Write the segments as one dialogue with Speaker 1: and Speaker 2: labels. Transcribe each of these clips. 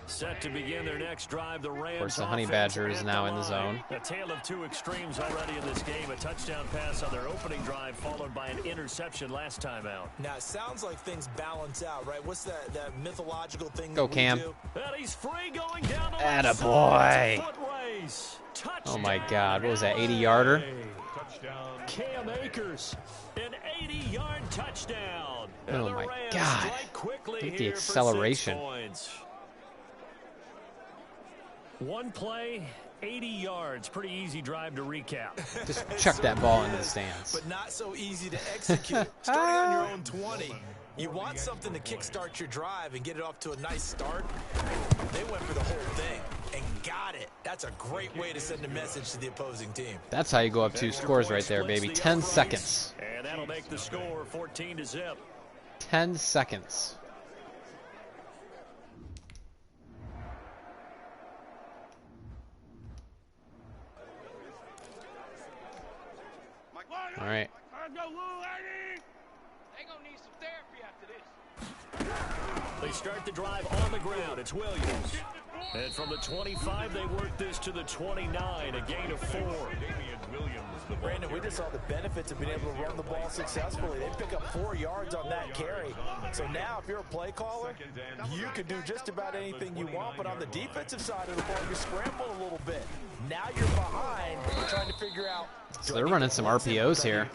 Speaker 1: Set to begin their next drive, the Rams.
Speaker 2: Of course, the Honey Badger is now in the zone.
Speaker 1: A tale of two extremes already in this game. A touchdown pass on their opening drive, followed by an interception last time out.
Speaker 3: Now, it sounds like things balance out, right? What's that mythological thing
Speaker 2: Go,
Speaker 3: that we
Speaker 2: Cam.
Speaker 3: do?
Speaker 1: And he's free going down the
Speaker 2: Attaboy.
Speaker 1: foot race. Touchdown.
Speaker 2: Oh, my God. What was that, 80-yarder?
Speaker 1: Touchdown. Cam AKERS, an 80-yard touchdown.
Speaker 2: Oh, my God. Look at the acceleration.
Speaker 1: One play, 80 yards. Pretty easy drive to recap.
Speaker 2: Just chuck that ball into the stands.
Speaker 3: But not so easy to execute. Starting on your own 20, you want something to kickstart your drive and get it off to a nice start. They went for the whole thing and got it. That's a great way to send a message to the opposing team.
Speaker 2: That's how you go up 2 scores right there, baby. 10 seconds.
Speaker 1: And that'll make the score 14-0.
Speaker 2: 10 seconds. All right.
Speaker 1: They start the drive on the ground. It's Williams. And from the 25, they work this to the 29, a gain of 4.
Speaker 3: Brandon, we just saw the benefits of being able to run the ball successfully. They pick up 4 yards on that carry. So now, if you're a play caller, you can do just about anything you want. But on the defensive side of the ball, you scramble a little bit. Now you're behind. You're trying to figure out.
Speaker 2: So they're running some RPOs here.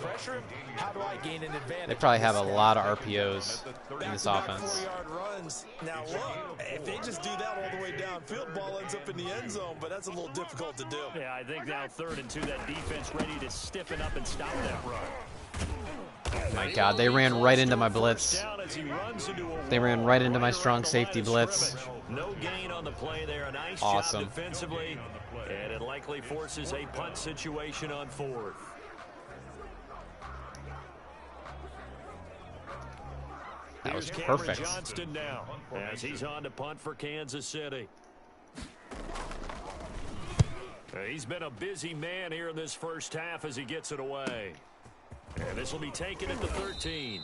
Speaker 3: How do I gain an advantage?
Speaker 2: They probably have a lot of RPOs in this offense.
Speaker 3: 4-yard runs. Now look, if they just do that all the way downfield, ball ends up in the end zone, but that's a little difficult to do.
Speaker 1: Yeah, I think now 3rd and 2, that defense ready to stiffen up and stop that run.
Speaker 2: My God, they ran right into my blitz. They ran right into my strong safety blitz.
Speaker 1: No gain on the play there. A nice
Speaker 2: Awesome.
Speaker 1: job defensively, and it likely forces a punt situation on 4th.
Speaker 2: That was
Speaker 1: Here's
Speaker 2: perfect.
Speaker 1: Cameron Johnston now as he's on to punt for Kansas City. He's been a busy man here in this first half as he gets it away. And this will be taken at the 13.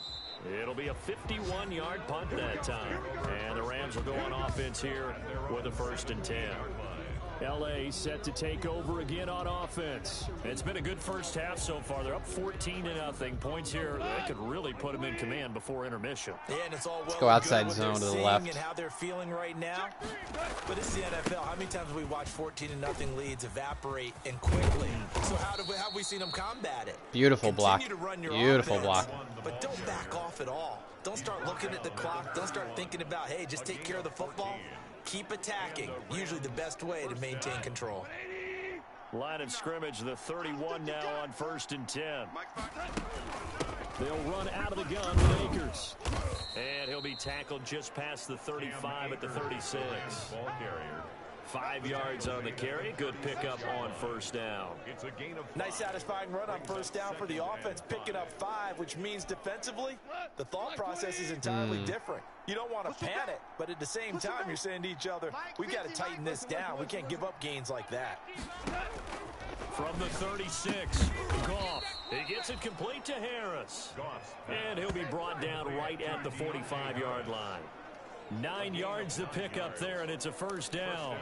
Speaker 1: It'll be a 51-yard punt that time. And the Rams will go on offense here with a 1st and 10. L.A. set to take over again on offense. It's been a good first half so far. They're up 14-0. Points here that could really put them in command before intermission.
Speaker 3: Yeah, and it's all
Speaker 2: Let's go outside zone to the left.
Speaker 3: And how they're feeling right now. But it's the NFL. How many times have we watched 14-0 leads evaporate and quickly? So how have we seen them combat it?
Speaker 2: Beautiful block. Beautiful
Speaker 3: offense,
Speaker 2: block.
Speaker 3: But don't back off at all. Don't start looking at the clock. Don't start thinking about, hey, just take care of the football. Keep attacking. Usually the best way to maintain control.
Speaker 1: Line of scrimmage, the 31 now on 1st and 10. They'll run out of the gun with AKERS. And he'll be tackled just past the 35 at the 36. Ball carrier. 5 yards on the carry. Good pickup on 1st down.
Speaker 3: Nice satisfying run on 1st down for the offense, picking up 5, which means defensively, the thought process is entirely different. You don't want to panic, but at the same time, you're saying to each other, we've got to tighten this down. We can't give up gains like that.
Speaker 1: From the 36, Goff. He gets it complete to Harris. And he'll be brought down right at the 45-yard line. 9 yards to pick up there, and it's a 1st down.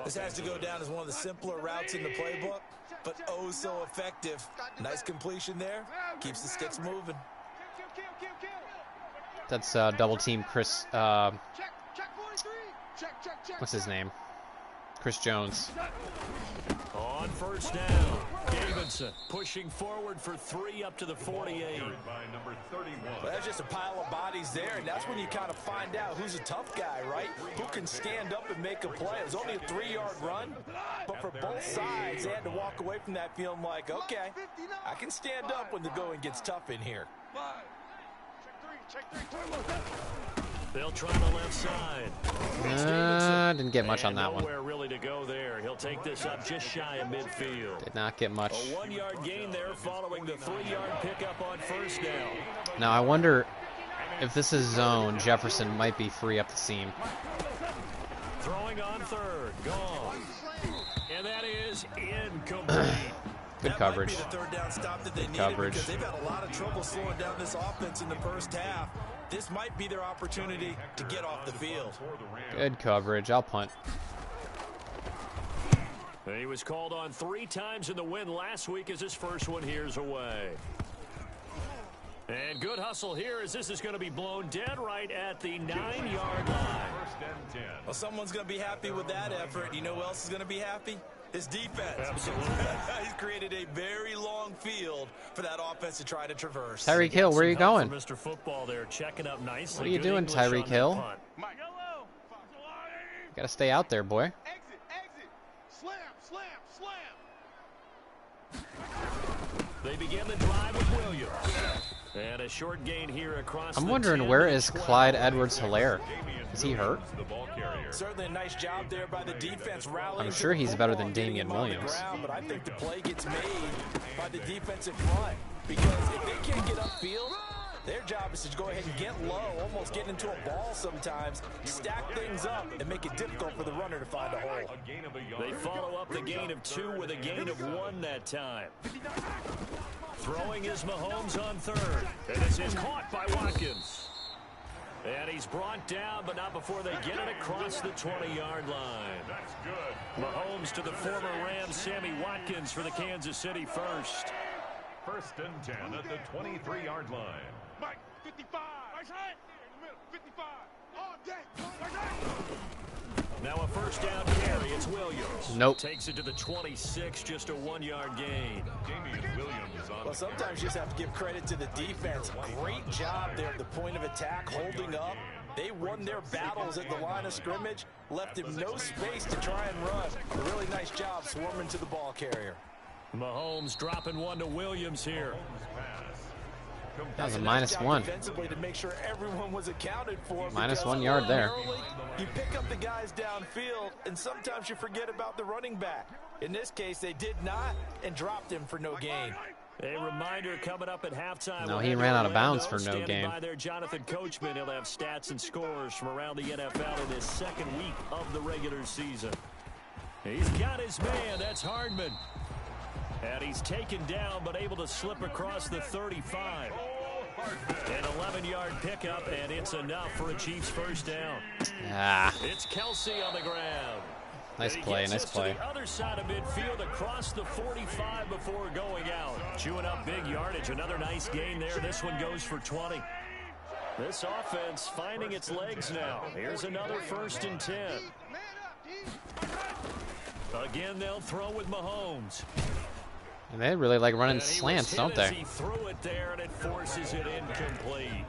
Speaker 3: This has to go down as one of the simpler routes in the playbook, but oh so effective. Nice completion there. Keeps the sticks moving.
Speaker 2: That's double team Chris. What's his name? Chris Jones.
Speaker 1: On 1st down, Davidson pushing forward for 3 up to the 48.
Speaker 3: Well, that's just a pile of bodies there, and that's when you kind of find out who's a tough guy, right? Who can stand up and make a play. It was only a 3-yard run, but for both sides, they had to walk away from that feeling like, okay, I can stand up when the going gets tough in here.
Speaker 1: They'll try the left side.
Speaker 2: Didn't get much on that one.
Speaker 1: Nowhere really to go there. He'll take this up just shy of midfield.
Speaker 2: Did not get much.
Speaker 1: A 1-yard gain there following the 3-yard pickup on 1st down.
Speaker 2: Now I wonder if this is zone, Jefferson might be free up the seam.
Speaker 1: Throwing on 3rd, gone. And that is incomplete.
Speaker 2: Good coverage.
Speaker 3: That might be the 3rd down stop that they needed
Speaker 2: coverage.
Speaker 3: because they've had a lot of trouble slowing down this offense in the first half. this might be their opportunity to get off the field.
Speaker 2: Good coverage. I'll punt.
Speaker 1: He was called on 3 times in the win last week as his first one here's away. And good hustle here as this is going to be blown dead right at the 9-yard line.
Speaker 3: Well, someone's going to be happy with that effort. You know who else is going to be happy? His defense.
Speaker 1: Absolutely.
Speaker 3: He's created a very long field for that offense to try to traverse.
Speaker 2: Tyreek Hill, where are you going?
Speaker 1: Mr. Football there, checking up nicely.
Speaker 2: What are you doing, Tyreek Hill? You gotta stay out there, boy.
Speaker 4: Exit. Slam.
Speaker 1: They begin the drive with Williams. And a short gain here across
Speaker 2: I'm
Speaker 1: the
Speaker 2: wondering
Speaker 1: 10
Speaker 2: where
Speaker 1: to
Speaker 2: is
Speaker 1: 12.
Speaker 2: Clyde Edwards-Helaire? Is he hurt?
Speaker 3: Certainly a nice job there by the defense rallying.
Speaker 2: I'm sure he's better than Damian Williams.
Speaker 3: But I think the play gets made by the defensive front, because if they can't get upfield, their job is to go ahead and get low, almost get into a ball sometimes, stack things up, and make it difficult for the runner to find a hole.
Speaker 1: They follow up the gain of 2 with a gain of 1 that time. Throwing is Mahomes on third. And this is caught by Watkins. And he's brought down, but not before they get it across the 20-yard line. That's good. Mahomes to the former Rams, Sammy Watkins for the Kansas City first.
Speaker 5: 1st and 10 at the 23-yard line.
Speaker 4: Mike, 55. Right side. In the middle. 55. All day.
Speaker 1: Now a first down carry. It's Williams.
Speaker 2: Nope.
Speaker 1: Takes it to the 26, just a 1-yard gain.
Speaker 5: Damian Williams on.
Speaker 3: Well, sometimes you just have to give credit to the defense. Great job there at the point of attack, holding up. They won their battles at the line of scrimmage, left him no space to try and run. A really nice job swarming to the ball carrier.
Speaker 1: Mahomes dropping 1 to Williams here.
Speaker 2: That was a -1.
Speaker 3: Defensively to make sure everyone was accounted for.
Speaker 2: -1 yard there.
Speaker 3: You pick up the guys downfield, and sometimes you forget about the running back. In this case, they did not and dropped him for no gain.
Speaker 1: A reminder coming up at halftime.
Speaker 2: No, he ran out of bounds for no
Speaker 1: Standing
Speaker 2: gain.
Speaker 1: by there, Jonathan Coachman. He'll have stats and scores from around the NFL in his 2nd week of the regular season. He's got his man. That's Hardman. And he's taken down, but able to slip across the 35. An 11-yard pickup, and it's enough for a Chiefs first down. It's Kelsey on the ground.
Speaker 2: Nice play, nice play.
Speaker 1: To the other side of midfield across the 45 before going out. Chewing up big yardage. Another nice gain there. This one goes for 20. This offense finding its legs now. Here's another 1st and 10. Again, they'll throw with Mahomes.
Speaker 2: And they really like running slants, don't they?
Speaker 1: He threw it there, and it forces it incomplete.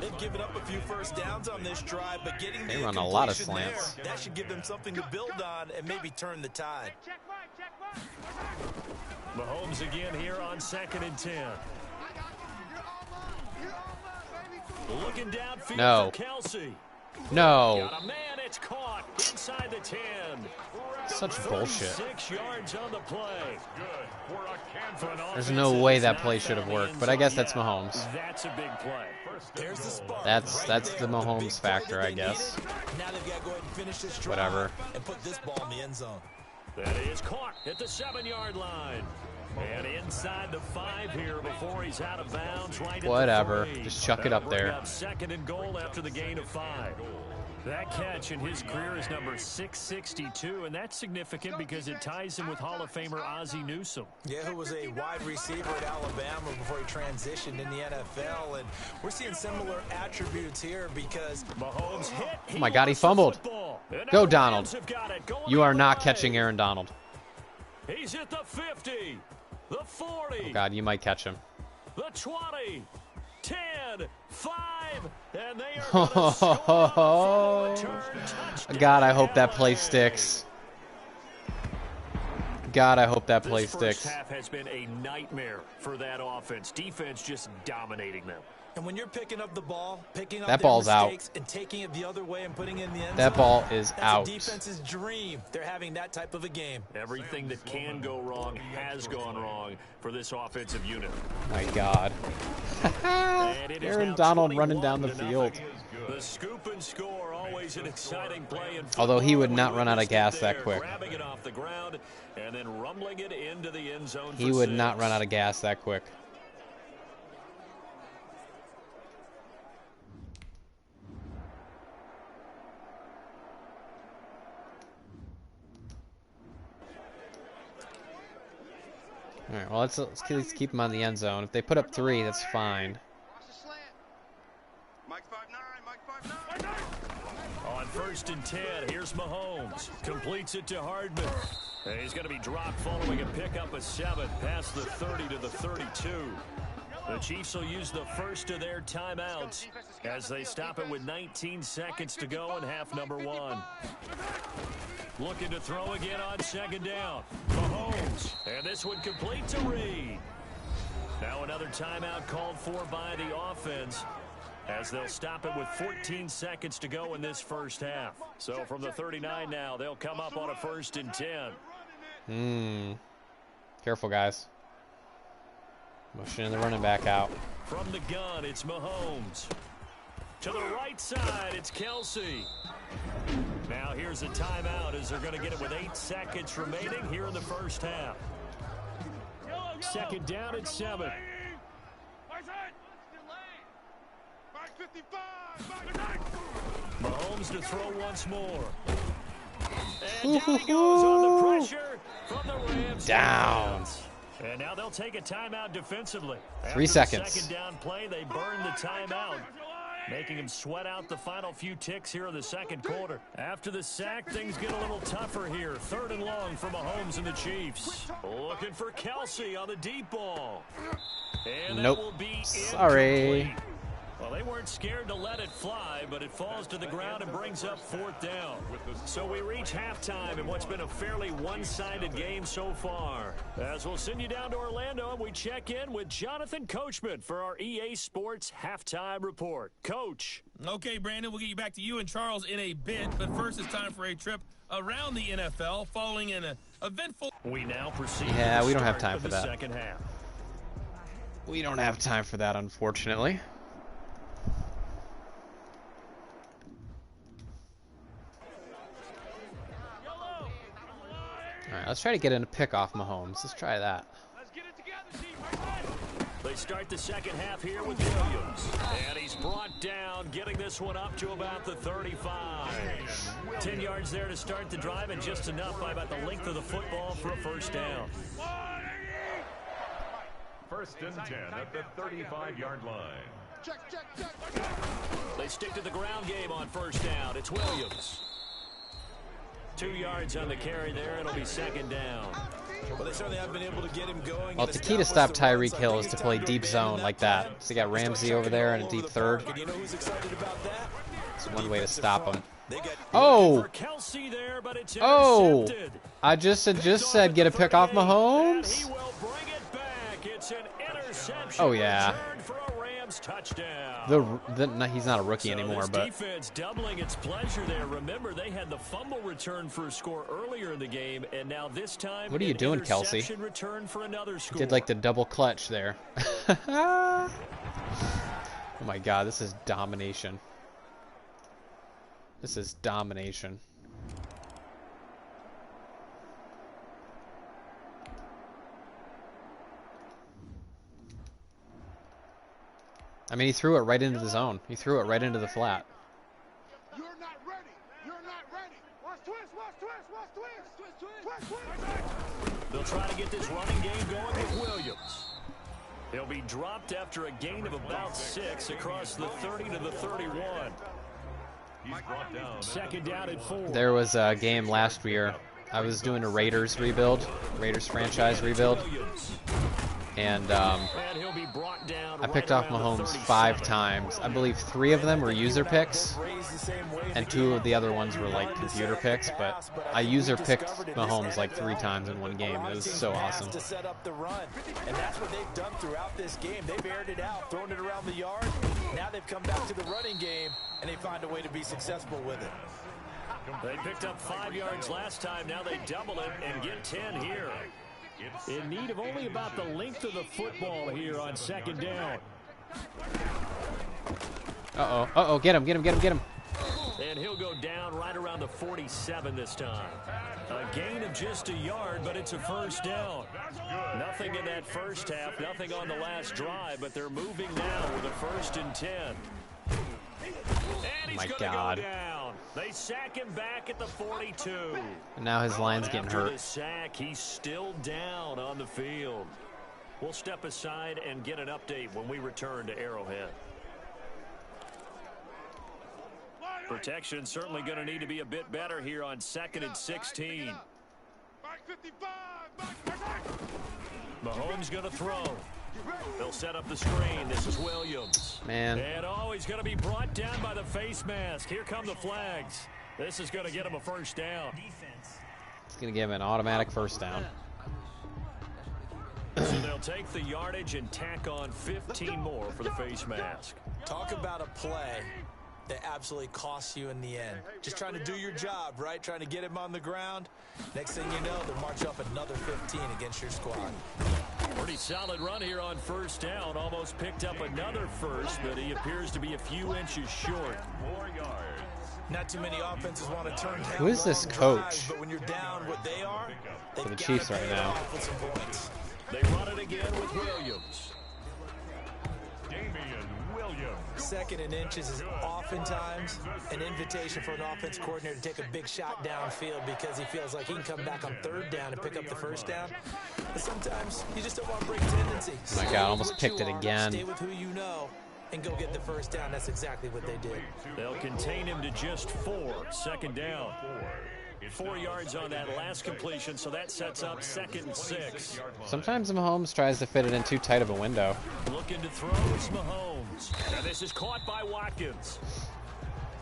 Speaker 3: They've given up a few first downs on this drive, but getting
Speaker 2: They
Speaker 3: the
Speaker 2: run a lot of
Speaker 3: incompletion
Speaker 2: slants.
Speaker 3: there, that should give them something to build on and maybe turn the tide.
Speaker 1: Mahomes again here on 2nd and 10. Looking downfield
Speaker 2: No.
Speaker 1: for Kelsey.
Speaker 2: No.
Speaker 1: Got a man, it's caught inside the 10.
Speaker 2: Such bullshit.
Speaker 1: 6 yards on the play.
Speaker 2: There's no way that play should have worked, but I guess that's Mahomes.
Speaker 1: That's a big play.
Speaker 3: There's the spark.
Speaker 2: That's
Speaker 3: right
Speaker 2: the
Speaker 3: there with
Speaker 2: Mahomes
Speaker 3: big play
Speaker 2: factor,
Speaker 3: that
Speaker 2: I
Speaker 3: they
Speaker 2: guess.
Speaker 3: needed. Now they've got to go ahead and finish this drive
Speaker 2: Whatever.
Speaker 3: and put this ball in the end zone.
Speaker 1: That is caught at the 7-yard line. And inside the 5 here before he's out of bounds. Right
Speaker 2: Whatever.
Speaker 1: At the 3.
Speaker 2: Just chuck it up there.
Speaker 1: Up 2nd and goal after the gain of 5. That catch in his career is number 662, and that's significant because it ties him with Hall of Famer Ozzie Newsome.
Speaker 3: Yeah, who was a wide receiver at Alabama before he transitioned in the NFL. And we're seeing similar attributes here because
Speaker 1: Mahomes hit.
Speaker 2: Oh my God, he fumbled. Go, Donald. You are not catching Aaron Donald.
Speaker 1: He's at the 50, the 40.
Speaker 2: Oh God, you might catch him.
Speaker 1: The 20, 10, 5, and they are going to score on the return touchdown.
Speaker 2: God, I hope that play sticks. God, I hope that play
Speaker 1: This
Speaker 2: sticks.
Speaker 1: first half has been a nightmare for that offense. Defense just dominating them.
Speaker 3: and when you're picking up the ball, picking up
Speaker 2: That
Speaker 3: their
Speaker 2: ball's out.
Speaker 3: mistakes and taking it the other way and putting it in the end
Speaker 2: That
Speaker 3: zone,
Speaker 2: ball is
Speaker 3: that's
Speaker 2: out.
Speaker 3: a defense's dream. They're having that type of a game.
Speaker 1: Everything that can go wrong has gone wrong for this offensive unit.
Speaker 2: My God.
Speaker 1: And it is
Speaker 2: Aaron
Speaker 1: now
Speaker 2: Donald running
Speaker 1: 21
Speaker 2: down the
Speaker 1: to nothing.
Speaker 2: field.
Speaker 1: The scoop and score, always an exciting play in football.
Speaker 2: Although he would not
Speaker 1: We
Speaker 2: run out of
Speaker 1: witnessed it
Speaker 2: gas that
Speaker 1: there,
Speaker 2: quick.
Speaker 1: Grabbing it off the ground and then rumbling it into the end zone.
Speaker 2: He
Speaker 1: for
Speaker 2: would
Speaker 1: 6.
Speaker 2: not run out of gas that quick. All right, well, let's at least keep them on the end zone. If they put up 3, that's fine.
Speaker 1: On 1st and 10, here's Mahomes. Completes it to Hardman. And he's going to be dropped following a pickup of 7 past the 30 to the 32. The Chiefs will use the first of their timeouts as they stop it with 19 seconds to go in half number 1. Looking to throw again on 2nd down. Mahomes. And this one complete to Reed. Now another timeout called for by the offense as they'll stop it with 14 seconds to go in this first half. So from the 39 now, they'll come up on a 1st and 10.
Speaker 2: Careful, guys. Motioning the running back out.
Speaker 1: From the gun, it's Mahomes. To the right side, it's Kelsey. Now here's a timeout as they're going to get it with 8 seconds remaining here in the first half. 2nd down at 7. Mahomes to throw once more. And down he goes on the pressure from the Rams.
Speaker 2: Down.
Speaker 1: And now they'll take a timeout defensively.
Speaker 2: 3 seconds.
Speaker 1: After the 2nd down play, they burn the timeout, making him sweat out the final few ticks here in the 2nd quarter. After the sack, things get a little tougher here. 3rd and long for Mahomes and the Chiefs. Looking for Kelsey on the deep ball. And
Speaker 2: nope.
Speaker 1: That will be
Speaker 2: Sorry.
Speaker 1: incomplete. Well, they weren't scared to let it fly, but it falls to the ground and brings up 4th down. So we reach halftime in what's been a fairly one-sided game so far. As we'll send you down to Orlando, and we check in with Jonathan Coachman for our EA Sports Halftime Report. Coach.
Speaker 6: Okay, Brandon, we'll get you back to you and Charles in a bit, but first it's time for a trip around the NFL following an eventful...
Speaker 1: We now proceed
Speaker 2: Yeah,
Speaker 1: to the
Speaker 2: we don't have
Speaker 1: start
Speaker 2: time
Speaker 1: of
Speaker 2: for
Speaker 1: the
Speaker 2: that.
Speaker 1: second half.
Speaker 2: We don't have time for that, unfortunately. All right, let's try to get in a pick off Mahomes. Let's try that.
Speaker 1: They start the second half here with Williams. And he's brought down, getting this one up to about the 35. 10 yards there to start the drive, and just enough by about the length of the football for a 1st down.
Speaker 5: 1st and 10 at the 35-yard line.
Speaker 1: They stick to the ground game on 1st down. It's Williams. 2 yards on the carry there. It'll be 2nd down.
Speaker 3: Well, they certainly have been able to get him going.
Speaker 2: Well, the key to stop Tyreek Hill is to play deep zone like that. So you got Ramsey over there in a deep 3rd.
Speaker 3: You know who's excited about that?
Speaker 2: It's one way to stop him.
Speaker 1: Oh!
Speaker 2: Oh! I just said get a pick off Mahomes.
Speaker 1: He will bring it back. It's an interception.
Speaker 2: Oh yeah.
Speaker 1: For a Rams touchdown.
Speaker 2: He's not a rookie anymore,
Speaker 1: this
Speaker 2: but
Speaker 1: defense doubling its pleasure there. Remember, they had the fumble return for a score earlier in the game, and now this time,
Speaker 2: what are you doing, Kelsey?
Speaker 1: Return for another score.
Speaker 2: Did like the double clutch there. Oh my God, this is domination. This is domination. I mean, he threw it right into the zone. He threw it right into the flat.
Speaker 4: You're not ready. You're not ready. Watch twist. Watch twist. Watch twist. Twist. Twist.
Speaker 1: They'll try to get this running game going with Williams. He'll be dropped after a gain of about 6 across the 30 to the 31.
Speaker 5: He's brought down.
Speaker 1: 2nd down at 4.
Speaker 2: There was a game last year. I was doing a Raiders rebuild, Raiders franchise rebuild, and
Speaker 1: he'll be brought down
Speaker 2: I picked off Mahomes 5 times. I believe 3 of them were user picks, and 2 of the other ones were like computer picks, but I user picked Mahomes like 3 times in one game. It was so awesome.
Speaker 3: To set up the run, and that's what they've done throughout this game. They've aired it out, thrown it around the yard. Now they've come back to the running game, and they find a way to be successful with it.
Speaker 1: They picked up 5 yards last time. Now they double it and get 10 here. In need of only about the length of the football here on 2nd down.
Speaker 2: Uh-oh. Uh-oh. Get him. Get him. Get him. Get him.
Speaker 1: And he'll go down right around the 47 this time. A gain of just a yard, but it's a 1st down. Nothing in that first half, nothing on the last drive, but they're moving now with a 1st and 10. And he's
Speaker 2: My
Speaker 1: gonna
Speaker 2: God.
Speaker 1: go down. They sack him back at the 42.
Speaker 2: And now his line's getting
Speaker 1: After
Speaker 2: hurt.
Speaker 1: the sack, he's still down on the field. We'll step aside and get an update when we return to Arrowhead. Protection certainly going to need to be a bit better here on 2nd and 16. Mahomes going to throw. They'll set up the screen. This is Williams.
Speaker 2: Man.
Speaker 1: And he's going to be brought down by the face mask. Here come the flags. This is going to get him a first down.
Speaker 2: It's going to give him an automatic first down.
Speaker 1: So they'll take the yardage and tack on 15 more for the face mask.
Speaker 3: Talk about a play that absolutely costs you in the end. Just trying to do your job, right? Trying to get him on the ground. Next thing you know, they'll march up another 15 against your squad.
Speaker 1: Pretty solid run here on first down. Almost picked up another first, but he appears to be a few inches short.
Speaker 5: 4 yards.
Speaker 3: Not too many offenses want to turn down.
Speaker 2: Who is this
Speaker 3: long
Speaker 2: coach?
Speaker 3: drives, but when you're down what they are,
Speaker 2: For the
Speaker 3: they've
Speaker 2: Chiefs
Speaker 3: gotta
Speaker 2: right
Speaker 3: pay it
Speaker 2: now.
Speaker 3: off with some points.
Speaker 1: They run it again with Williams.
Speaker 5: Damian Williams.
Speaker 3: 2nd and inches is oftentimes an invitation for an offense coordinator to take a big shot downfield because he feels like he can come back on 3rd down and pick up the first down. But sometimes you just don't want to break tendency.
Speaker 2: Oh my God, almost picked it again.
Speaker 3: Stay with who you know and go get the first down. That's exactly what they did.
Speaker 1: They'll contain him to just 4. 2nd down. 4 yards on that last completion, so that sets up 2nd and 6.
Speaker 2: Sometimes Mahomes tries to fit it in too tight of a window.
Speaker 1: Looking to throw, it's Mahomes. And this is caught by Watkins.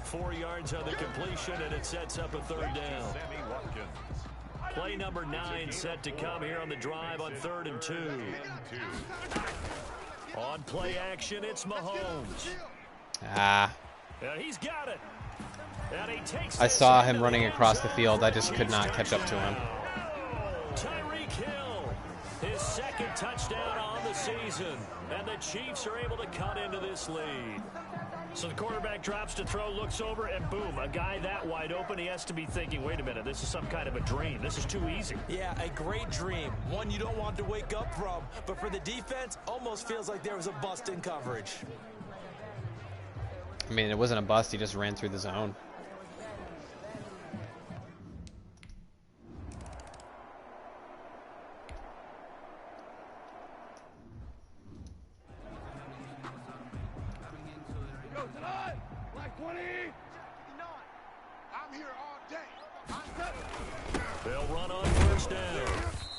Speaker 1: 4 yards on the completion, and it sets up a 3rd down.
Speaker 5: Sammy Watkins.
Speaker 1: Play number 9 set to come here on the drive on 3rd and 2. On play action, it's Mahomes.
Speaker 2: Ah,
Speaker 1: And he's got it. And he takes
Speaker 2: I
Speaker 1: this
Speaker 2: saw
Speaker 1: into
Speaker 2: him
Speaker 1: the
Speaker 2: running
Speaker 1: end
Speaker 2: across the
Speaker 1: zone.
Speaker 2: field. I just could not catch up to him.
Speaker 1: Tyreek Hill, his 2nd touchdown on the season. And the Chiefs are able to cut into this lead. So the quarterback drops to throw, looks over, and boom, a guy that wide open, he has to be thinking, wait a minute, this is some kind of a dream. This is too easy.
Speaker 3: Yeah, a great dream. One you don't want to wake up from. But for the defense, almost feels like there was a bust in coverage.
Speaker 2: I mean, it wasn't a bust. He just ran through the zone.
Speaker 4: Like 20. I'm here all day.
Speaker 1: They'll run on first down.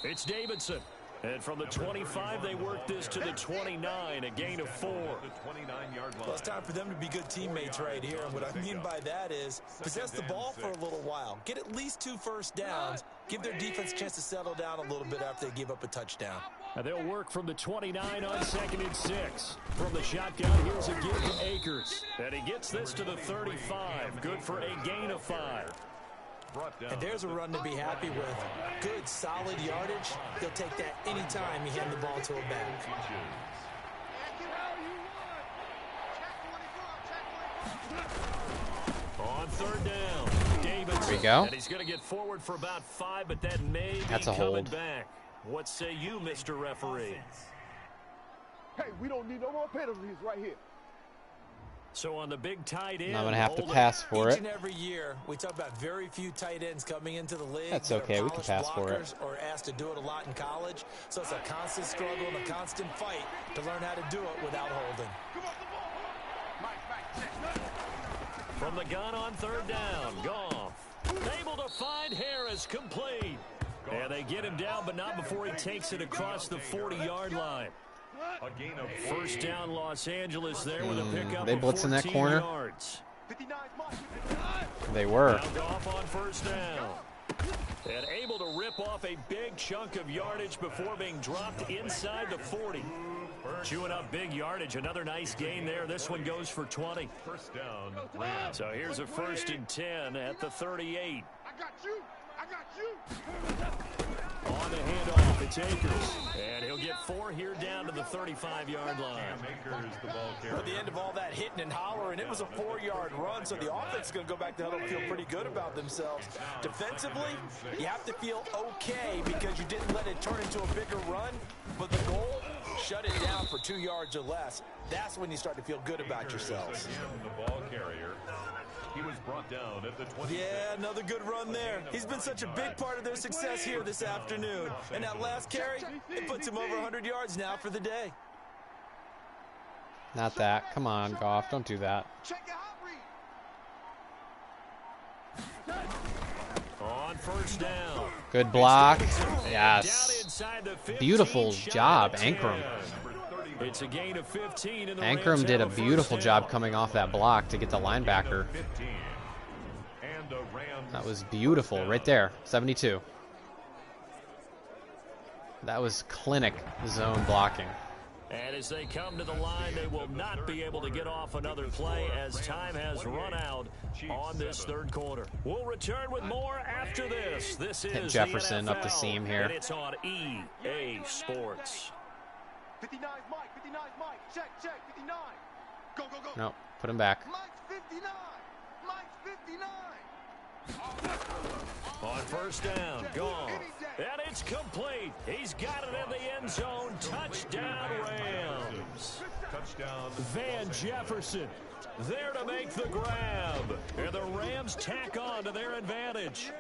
Speaker 1: It's Davidson. And from the 25, they work this to the 29, a gain of 4.
Speaker 5: The 29-yard line.
Speaker 3: Well, it's time for them to be good teammates right here. And what I mean by that is possess the ball for a little while. Get at least 2 first downs. Give their defense a chance to settle down a little bit after they give up a touchdown.
Speaker 1: And they'll work from the 29 on 2nd and 6. From the shotgun, here's a give to AKERS. And he gets this to the 35. Good for a gain of 5.
Speaker 3: And there's a run to be happy with. Good, solid yardage. He'll take that anytime you hand the ball to a back.
Speaker 1: On 3rd down, Davidson.
Speaker 2: There we go.
Speaker 1: And he's going to get forward for about 5, but that may
Speaker 2: That's
Speaker 1: be
Speaker 2: a
Speaker 1: coming
Speaker 2: hold.
Speaker 1: back. What say you, Mr. Referee?
Speaker 4: Hey, we don't need no more penalties right here.
Speaker 1: So on the big tight end,
Speaker 2: I'm going to have to
Speaker 1: hold it.
Speaker 2: pass for
Speaker 3: Each
Speaker 2: it.
Speaker 3: and every year, we talk about very few tight ends coming into the league.
Speaker 2: That's
Speaker 3: that are
Speaker 2: okay, we can
Speaker 3: polished
Speaker 2: pass for it.
Speaker 3: blockers or asked to do it a lot in college. So it's a constant struggle and a constant fight to learn how to do it without holding.
Speaker 1: From the gun on 3rd down, Goff. Able to find Harris, complete. And they get him down, but not before he takes it across the 40-yard line.
Speaker 5: A gain of
Speaker 1: First down, Los Angeles there with a pickup
Speaker 2: They
Speaker 1: of
Speaker 2: blitz in that
Speaker 1: 14
Speaker 2: corner?
Speaker 1: yards.
Speaker 2: They were.
Speaker 1: Now Goff on first down. And able to rip off a big chunk of yardage before being dropped inside the 40. Chewing up big yardage. Another nice gain there. This one goes for 20.
Speaker 5: first down. Rams.
Speaker 1: So here's a 1st and 10 at the 38.
Speaker 4: I got you. I got you.
Speaker 1: On the handoff, it's AKERS. And he'll get 4 here down to the 35-yard line.
Speaker 5: AKERS, the ball carrier.
Speaker 3: At the end of all that hitting and hollering, it was a 4-yard run, so the offense is going to go back to huddle and feel pretty good about themselves. Defensively, you have to feel okay because you didn't let it turn into a bigger run, but the goal, shut it down for 2 yards or less. That's when you start to feel good about yourselves.
Speaker 5: The ball carrier. He was brought down at the 20.
Speaker 3: Yeah, another good run there. He's been such a big part of their success here this afternoon. And that last carry, it puts him over 100 yards now for the day.
Speaker 2: Not that. Come on, Goff. Don't do that.
Speaker 1: On first down.
Speaker 2: Good block.
Speaker 1: Down
Speaker 2: Yes.
Speaker 1: inside the 15,
Speaker 2: Beautiful
Speaker 1: shy
Speaker 2: job,
Speaker 1: of 10.
Speaker 2: Ankrum.
Speaker 1: It's a gain of 15. And the
Speaker 2: Ankrum
Speaker 1: Rams
Speaker 2: did a
Speaker 1: have first
Speaker 2: beautiful
Speaker 1: down.
Speaker 2: job coming off that block to get the linebacker.
Speaker 5: 15. And the Rams.
Speaker 2: That was beautiful right there. 72. That was clinic zone blocking.
Speaker 1: And as they come to the line, they will not be able to get off another play as time has run out on this third quarter. We'll return with more after this. This is
Speaker 2: Hit Jefferson
Speaker 1: the NFL,
Speaker 2: up the seam here.
Speaker 1: and it's on EA Sports.
Speaker 4: 59, Mike. 59, Mike. Check, 59. Go, go, go.
Speaker 2: Nope. Put him back.
Speaker 4: Mike's 59. Mike's 59.
Speaker 1: On first down, gone. And it's complete. He's got it in the end zone. Touchdown, Rams.
Speaker 5: Touchdown.
Speaker 1: Van Jefferson there to make the grab. And the Rams tack on to their advantage.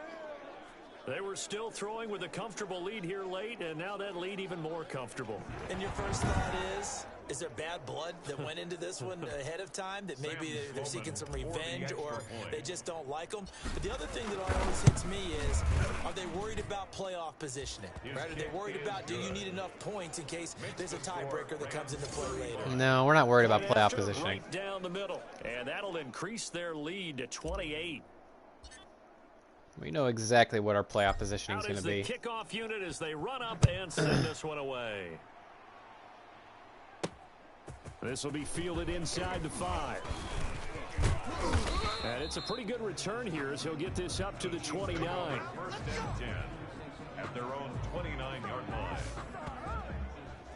Speaker 1: They were still throwing with a comfortable lead here late, and now that lead even more comfortable.
Speaker 3: And your first thought is there bad blood that went into this one ahead of time, that maybe they're seeking some revenge or they just don't like them? But the other thing that always hits me is, are they worried about playoff positioning? Right? Are they worried about, do you need enough points in case there's a tiebreaker that comes into play later?
Speaker 2: No, we're not worried about playoff positioning.
Speaker 1: Right down the middle, and that'll increase their lead to 28.
Speaker 2: We know exactly what our playoff positioning is
Speaker 1: Out
Speaker 2: going
Speaker 1: is
Speaker 2: to
Speaker 1: the
Speaker 2: be.
Speaker 1: kickoff unit as they run up and send this one away. This will be fielded inside the 5. And it's a pretty good return here as he'll get this up to the 29.
Speaker 5: First and 10 at their own 29-yard line.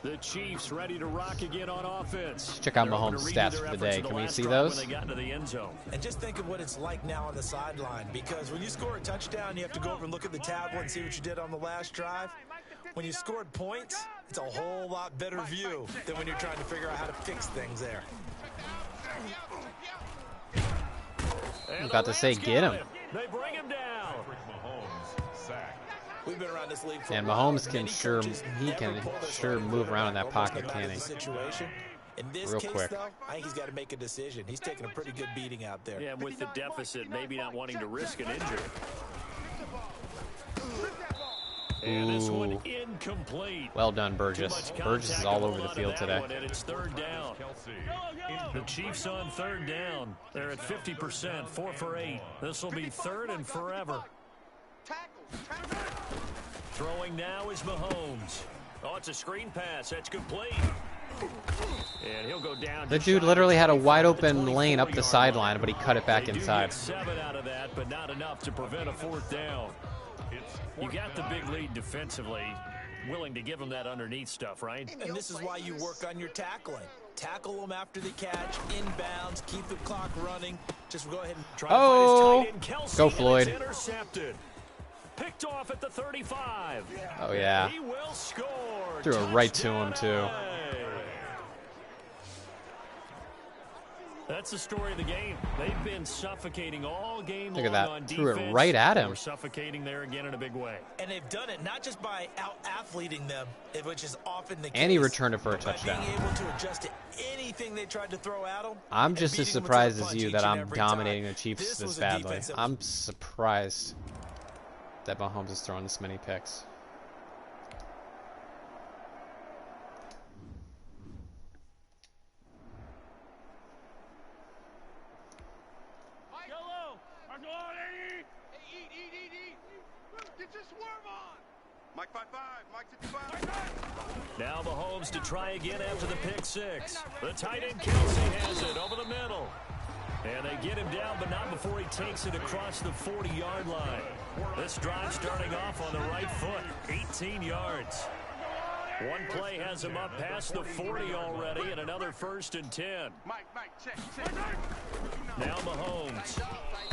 Speaker 1: The Chiefs ready to rock again on offense.
Speaker 2: Check out
Speaker 1: They're hoping
Speaker 2: Mahomes'
Speaker 1: to redo
Speaker 2: stats
Speaker 1: their
Speaker 2: for the
Speaker 1: efforts
Speaker 2: day.
Speaker 1: in
Speaker 2: Can we
Speaker 1: last
Speaker 2: see
Speaker 1: drive
Speaker 2: those?
Speaker 1: When they got into the end zone.
Speaker 3: And just think of what it's like now on the sideline, because when you score a touchdown, you have to go over and look at the tablet and see what you did on the last drive. When you scored points, it's a whole lot better view than when you're trying to figure out how to fix things there.
Speaker 2: I was about to say, get him.
Speaker 1: They bring him down.
Speaker 5: Mahomes sacked.
Speaker 3: We've been around this league for
Speaker 2: And
Speaker 3: a while,
Speaker 2: Mahomes
Speaker 3: and
Speaker 2: can
Speaker 3: many
Speaker 2: sure
Speaker 3: coaches
Speaker 2: he
Speaker 3: never
Speaker 2: can
Speaker 3: pull this
Speaker 2: sure
Speaker 3: one
Speaker 2: move around in that
Speaker 3: almost
Speaker 2: pocket,
Speaker 3: no matter
Speaker 2: can he?
Speaker 3: the situation. In this
Speaker 2: Real
Speaker 3: case,
Speaker 2: quick.
Speaker 3: though, I think he's got to make a decision. He's taking a pretty good beating out there.
Speaker 1: Yeah, with the deficit, maybe not wanting to risk an injury. And this one
Speaker 2: Ooh.
Speaker 1: incomplete.
Speaker 2: Well done,
Speaker 1: Too
Speaker 2: Burgess.
Speaker 1: much
Speaker 2: Burgess is
Speaker 1: contact
Speaker 2: all
Speaker 1: going
Speaker 2: over the
Speaker 1: on
Speaker 2: field
Speaker 1: in that
Speaker 2: today.
Speaker 1: one, and it's third down.
Speaker 5: Kelsey.
Speaker 1: The Chiefs on third down. They're at 50%, 4 for 8. This will be third and forever. Throwing now is Mahomes. Oh, it's a screen pass. That's complete. And he'll go down.
Speaker 2: The
Speaker 1: just
Speaker 2: dude
Speaker 1: shy
Speaker 2: literally had a
Speaker 1: of
Speaker 2: wide
Speaker 1: the
Speaker 2: open lane up the
Speaker 1: 24-yard
Speaker 2: sideline,
Speaker 1: line.
Speaker 2: but he cut it back
Speaker 1: They do
Speaker 2: inside.
Speaker 1: get 7 out of that, but not enough to prevent a fourth down. You got the big lead defensively. Willing to give them that underneath stuff, right?
Speaker 3: And this is why you work on your tackling. Tackle them after the catch, inbounds, keep the clock running. Just go ahead and
Speaker 1: Try
Speaker 2: Oh!
Speaker 1: to find his tight end, Kelsey,
Speaker 2: Go,
Speaker 1: and
Speaker 2: Floyd.
Speaker 1: it's intercepted. Picked off at the 35.
Speaker 2: Oh, yeah.
Speaker 1: He will score.
Speaker 2: Threw it right to him,
Speaker 1: Touchdown,
Speaker 2: too.
Speaker 1: LA. That's the story of the game. They've been suffocating all game
Speaker 2: Look at
Speaker 1: long
Speaker 2: that.
Speaker 1: on
Speaker 2: Threw it
Speaker 1: defense.
Speaker 2: right at him.
Speaker 1: We're suffocating there again in a big way.
Speaker 3: And they've done it not just by out-athleting them, which is often the case.
Speaker 2: And he returned it for a
Speaker 3: but by
Speaker 2: touchdown.
Speaker 3: being able to adjust to anything they tried to throw at him.
Speaker 2: I'm
Speaker 3: and
Speaker 2: just as
Speaker 3: beating them with
Speaker 2: surprised
Speaker 3: a
Speaker 2: as
Speaker 3: punch
Speaker 2: you
Speaker 3: each
Speaker 2: that
Speaker 3: and
Speaker 2: I'm
Speaker 3: every
Speaker 2: dominating
Speaker 3: time.
Speaker 2: the Chiefs
Speaker 3: This
Speaker 2: this
Speaker 3: was a
Speaker 2: badly.
Speaker 3: defensive-
Speaker 2: I'm surprised that Mahomes is throwing this many picks.
Speaker 4: Get your swerve on. Mike 5-5. Mike 55.
Speaker 1: Now Mahomes to try again after the pick six. The tight end Kelsey has it over the middle. And they get him down, but not before he takes it across the 40-yard line. This drive starting off on the right foot, 18 yards. One play has him up past the 40 already, and another 1st and 10.
Speaker 4: Mike, check.
Speaker 1: Now Mahomes,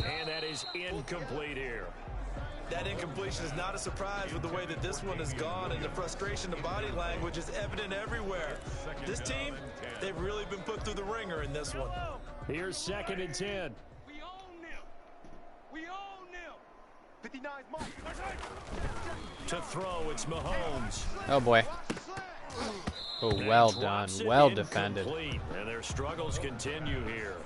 Speaker 1: and that is incomplete here.
Speaker 3: That incompletion is not a surprise with the way that this one has gone, and the frustration, the body language is evident everywhere. This team, they've really been put through the ringer in this one.
Speaker 1: Here's 2nd and 10. To throw, it's Mahomes.
Speaker 2: Oh, boy. Oh, well done. Well defended.
Speaker 1: And their struggles continue here.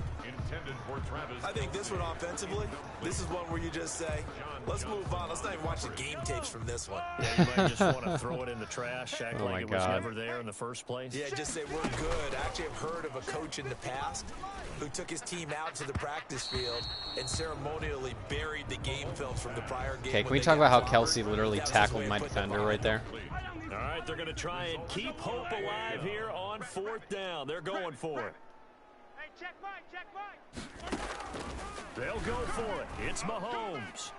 Speaker 3: I think this one offensively, this is one where you just say, let's move on. Let's not even watch the game tapes from this one.
Speaker 1: Yeah, you might just want to throw it in the trash, act like it was never there in the first place.
Speaker 3: Yeah, just say we're good. I actually have heard of a coach in the past who took his team out to the practice field and ceremonially buried the game films from the prior game.
Speaker 2: Okay, can we talk about how Kelsey literally tackled my defender right there?
Speaker 1: All right, they're going to try and keep hope alive here on 4th down. They're going for it.
Speaker 4: Hey, check Mike.
Speaker 1: They'll go for it. It's Mahomes.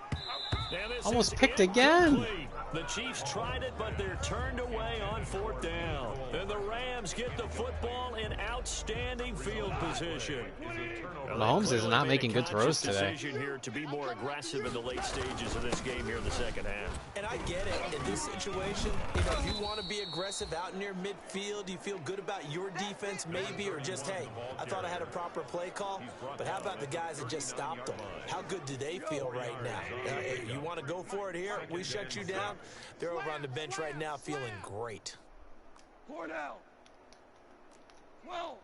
Speaker 2: Almost picked again.
Speaker 1: The Chiefs tried it, but they're turned away on 4th down. And the Rams get the football in outstanding field position.
Speaker 2: Mahomes is not making good throws today.
Speaker 1: Decision here to be more aggressive in the late stages of this game here in the second half.
Speaker 3: And I get it. In this situation, if you want to be aggressive out near midfield, you feel good about your defense maybe, or just, hey, I thought I had a proper play call. But how about the guys that just stopped them? How good do they feel right now? You want to go for it here? We shut you down. They're over on the bench right now feeling great.
Speaker 4: 4 down. 12.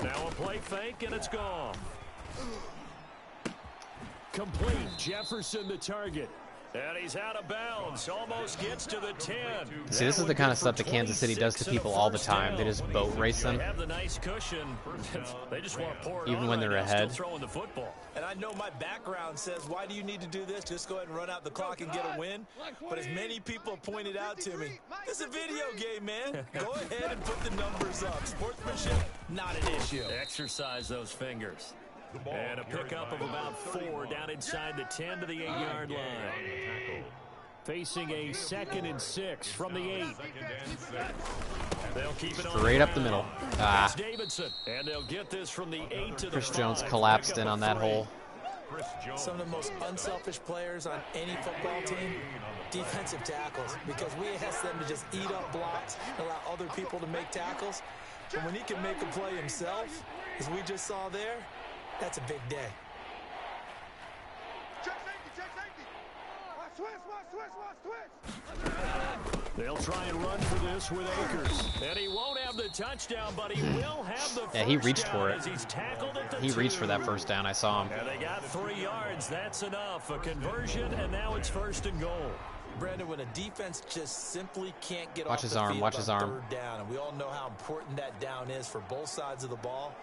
Speaker 1: Now a play fake, and it's gone. Complete. Jefferson the target. And he's out of bounds. Almost gets to the 10.
Speaker 2: See, this is the kind of stuff that Kansas City does to people all the time. They just boat race them.
Speaker 1: They have the nice cushion. They just want to pour it
Speaker 2: even
Speaker 1: on
Speaker 2: when they're
Speaker 1: right now,
Speaker 2: ahead.
Speaker 1: still throwing the football.
Speaker 3: And I know my background says, why do you need to do this? Just go ahead and run out the clock and get a win. But as many people pointed out to me, it's a video game, man. Go ahead and put the numbers up. Sportsmanship, not an issue.
Speaker 1: Exercise those fingers. And a pickup of about 4 down inside the 10 to the 8-yard line. Facing a 2nd and 6 from the 8. They'll keep it
Speaker 2: straight up the middle.
Speaker 1: It's Davidson, and they'll get this from the 8 to the 5.
Speaker 2: Chris Jones collapsed in on that hole.
Speaker 3: Some of the most unselfish players on any football team, defensive tackles, because we ask them to just eat up blocks and allow other people to make tackles. And when he can make a play himself, as we just saw there, that's a big day.
Speaker 4: Check safety. Watch twist.
Speaker 1: They'll try and run for this with AKERS. And he won't have the touchdown, but he will have the
Speaker 2: Yeah, he reached for it.
Speaker 1: as he's tackled at the
Speaker 2: He
Speaker 1: 2.
Speaker 2: reached for that first down. I saw him.
Speaker 1: And they got 3 yards. That's enough. A conversion, and now it's 1st and goal.
Speaker 3: Brandon, when a defense just simply can't get
Speaker 2: Watch
Speaker 3: off
Speaker 2: his
Speaker 3: the
Speaker 2: arm,
Speaker 3: field
Speaker 2: watch his
Speaker 3: on
Speaker 2: arm.
Speaker 3: 3rd down, and we all know how important that down is for both sides of the ball,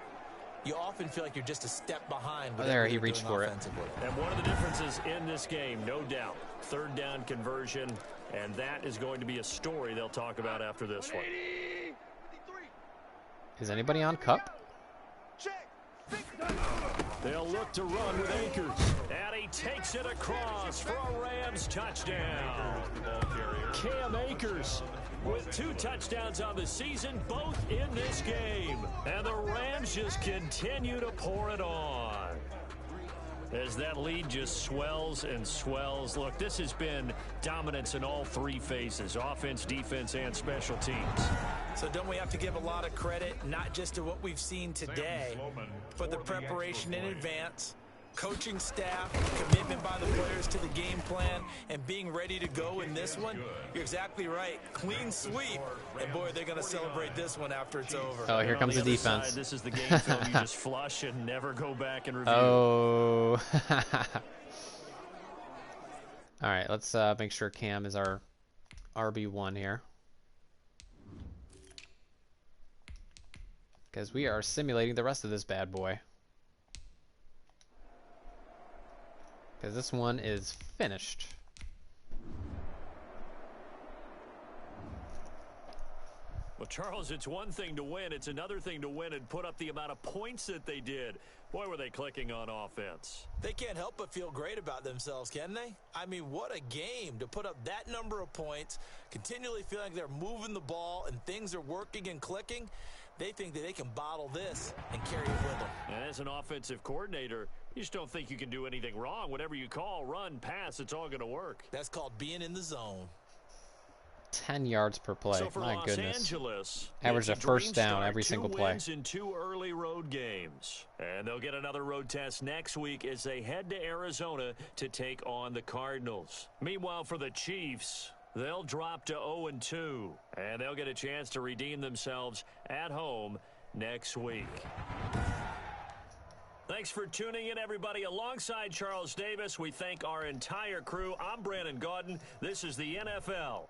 Speaker 3: you often feel like you're just a step behind.
Speaker 2: Oh, there, he reached for it.
Speaker 1: And one of the differences in this game, no doubt, 3rd down conversion, and that is going to be a story they'll talk about after this one.
Speaker 2: Is anybody on Cup?
Speaker 1: They'll look to run with AKERS. And he takes it across for a Rams touchdown. Cam AKERS with 2 touchdowns on the season, both in this game. And the Rams just continue to pour it on. As that lead just swells and swells. Look, this has been dominance in all 3 phases, offense, defense, and special teams.
Speaker 3: So don't we have to give a lot of credit, not just to what we've seen today, but the preparation in advance, coaching staff, commitment by the players to the game plan, and being ready to go in this one? You're exactly right. Clean sweep. And, boy, they're going to celebrate this one after it's over.
Speaker 2: Oh, here comes the defense.
Speaker 1: Side, this is the game film you just flush and never go back and review.
Speaker 2: Oh. All right, let's make sure Cam is our RB1 here. Because we are simulating the rest of this bad boy. Because this one is finished.
Speaker 1: Well, Charles, it's one thing to win. It's another thing to win and put up the amount of points that they did. Boy, were they clicking on offense.
Speaker 3: They can't help but feel great about themselves, can they? I mean, what a game to put up that number of points, continually feeling like they're moving the ball and things are working and clicking. They think that they can bottle this and carry it with them.
Speaker 1: And as an offensive coordinator, you just don't think you can do anything wrong. Whatever you call, run, pass, it's all going to work.
Speaker 3: That's called being in the zone.
Speaker 2: 10 yards per play.
Speaker 1: So for
Speaker 2: My
Speaker 1: Los
Speaker 2: goodness.
Speaker 1: Angeles,
Speaker 2: Averaged a
Speaker 1: it's
Speaker 2: first
Speaker 1: dream
Speaker 2: down
Speaker 1: start,
Speaker 2: every single
Speaker 1: 2
Speaker 2: play.
Speaker 1: wins in 2 early road games. And they'll get another road test next week as they head to Arizona to take on the Cardinals. Meanwhile, for the Chiefs, they'll drop to 0-2, and they'll get a chance to redeem themselves at home next week. Thanks for tuning in, everybody. Alongside Charles Davis, we thank our entire crew. I'm Brandon Gaudin. This is the NFL